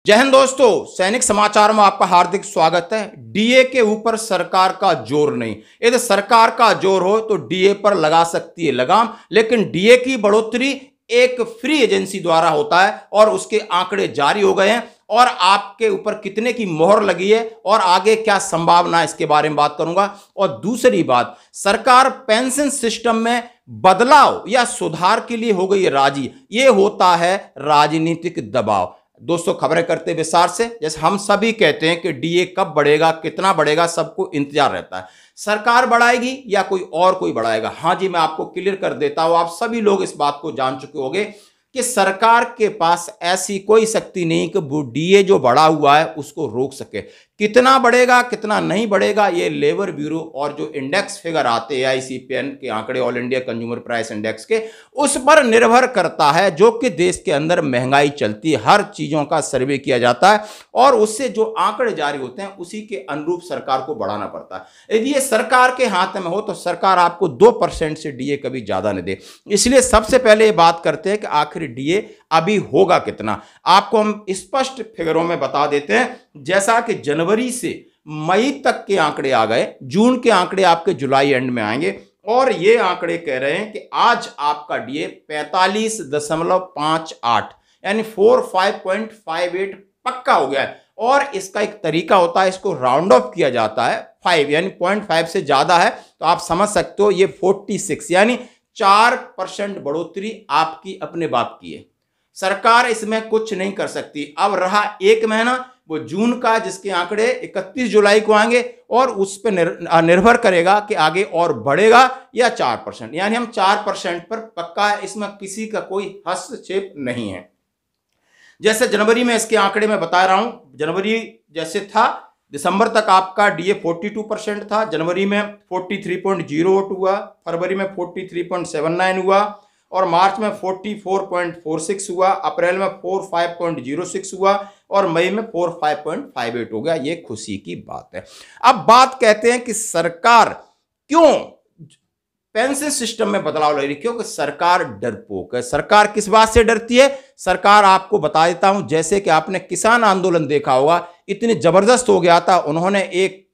जय हिंद दोस्तों, सैनिक समाचार में आपका हार्दिक स्वागत है। डीए के ऊपर सरकार का जोर नहीं। यदि सरकार का जोर हो तो डीए पर लगा सकती है लगाम, लेकिन डीए की बढ़ोतरी एक फ्री एजेंसी द्वारा होता है और उसके आंकड़े जारी हो गए हैं और आपके ऊपर कितने की मोहर लगी है और आगे क्या संभावना है इसके बारे में बात करूंगा। और दूसरी बात, सरकार पेंशन सिस्टम में बदलाव या सुधार के लिए हो गई राजी। यह होता है राजनीतिक दबाव। दोस्तों, खबरें करते विस्तार से। जैसे हम सभी कहते हैं कि डीए कब बढ़ेगा, कितना बढ़ेगा, सबको इंतजार रहता है। सरकार बढ़ाएगी या कोई बढ़ाएगा? हाँ जी, मैं आपको क्लियर कर देता हूं। आप सभी लोग इस बात को जान चुके होंगे कि सरकार के पास ऐसी कोई शक्ति नहीं कि वो डीए जो बढ़ा हुआ है उसको रोक सके। कितना बढ़ेगा, कितना नहीं बढ़ेगा, ये लेबर ब्यूरो और जो इंडेक्स फिगर आते हैं आईसीपीएन के आंकड़े, all India consumer price index के, उस पर निर्भर करता है। जो कि देश के अंदर महंगाई चलती है, हर चीजों का सर्वे किया जाता है और उससे जो आंकड़े जारी होते हैं उसी के अनुरूप सरकार को बढ़ाना पड़ता है। यदि ये सरकार के हाथ में हो तो सरकार आपको 2% से डीए कभी ज्यादा नहीं दे। इसलिए सबसे पहले ये बात करते हैं कि आखिर डीए अभी होगा कितना। आपको हम स्पष्ट फिगरों में बता देते हैं। जैसा कि जनवरी से मई तक के आंकड़े आ गए, जून के आंकड़े आपके जुलाई एंड में आएंगे और ये आंकड़े कह रहे हैं कि आज आपका डीए 45.58 यानी 45.58 पक्का हो गया है। और इसका एक तरीका होता है, इसको राउंड ऑफ किया जाता है 5 यानी 0.5 से ज्यादा है तो आप समझ सकते हो ये 46 यानी 4% बढ़ोतरी आपकी अपने बाप की है। सरकार इसमें कुछ नहीं कर सकती। अब रहा एक महीना, वो जून का, जिसके आंकड़े 31 जुलाई को आएंगे और उस पर निर्भर करेगा कि आगे और बढ़ेगा या 4%। यानी हम 4% पर पक्का है, इसमें किसी का कोई हस्तक्षेप नहीं है। जैसे जनवरी में इसके आंकड़े में बता रहा हूं, जनवरी जैसे था, दिसंबर तक आपका डीए 42% था, जनवरी में 43.08 हुआ, फरवरी में 43.79 हुआ और मार्च में 44.46 हुआ, अप्रैल में 45.06 हुआ और मई में 45.58 हो गया। ये खुशी की बात है। अब बात कहते हैं कि सरकार क्यों पेंशन सिस्टम में बदलाव ला रही है? क्योंकि सरकार डरपोक है। सरकार किस बात से डरती है? सरकार आपको बता देता हूं। जैसे कि आपने किसान आंदोलन देखा होगा, इतनी जबरदस्त हो गया था, उन्होंने एक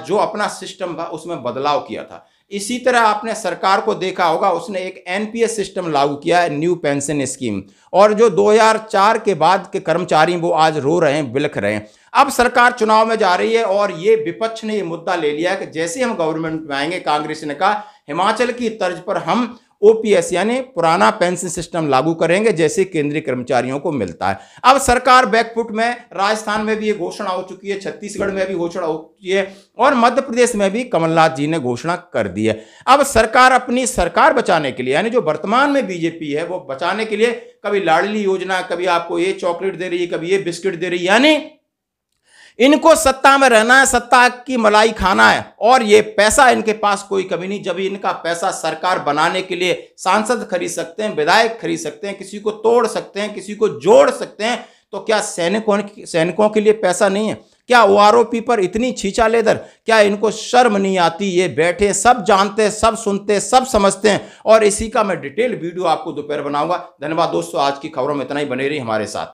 जो अपना सिस्टम था उसमें बदलाव किया था। इसी तरह आपने सरकार को देखा होगा, उसने एक एनपीएस सिस्टम लागू किया है, न्यू पेंशन स्कीम, और जो 2004 के बाद के कर्मचारी वो आज रो रहे हैं, बिलख रहे हैं। अब सरकार चुनाव में जा रही है और ये विपक्ष ने ये मुद्दा ले लिया कि जैसे हम गवर्नमेंट में आएंगे, कांग्रेस ने कहा हिमाचल की तर्ज पर हम ओपीएस यानी पुराना पेंशन सिस्टम लागू करेंगे जैसे केंद्रीय कर्मचारियों को मिलता है। अब सरकार बैकफुट में, राजस्थान में भी ये घोषणा हो चुकी है, छत्तीसगढ़ में भी घोषणा हो चुकी है और मध्य प्रदेश में भी कमलनाथ जी ने घोषणा कर दी है। अब सरकार अपनी सरकार बचाने के लिए, यानी जो वर्तमान में बीजेपी है वो बचाने के लिए, कभी लाडली योजना, कभी आपको ये चॉकलेट दे रही है, कभी ये बिस्किट दे रही है, यानी इनको सत्ता में रहना है, सत्ता की मलाई खाना है और ये पैसा इनके पास कोई कमी नहीं। जब इनका पैसा सरकार बनाने के लिए सांसद खरीद सकते हैं, विधायक खरीद सकते हैं, किसी को तोड़ सकते हैं, किसी को जोड़ सकते हैं, तो क्या सैनिकों के लिए पैसा नहीं है? क्या ओआरओपी पर इतनी छींचा लेदर? क्या इनको शर्म नहीं आती? ये बैठे सब जानते हैं, सब सुनते हैं, सब समझते हैं और इसी का मैं डिटेल वीडियो आपको दोपहर बनाऊंगा। धन्यवाद दोस्तों, आज की खबरों में इतना ही। बने रही हमारे साथ।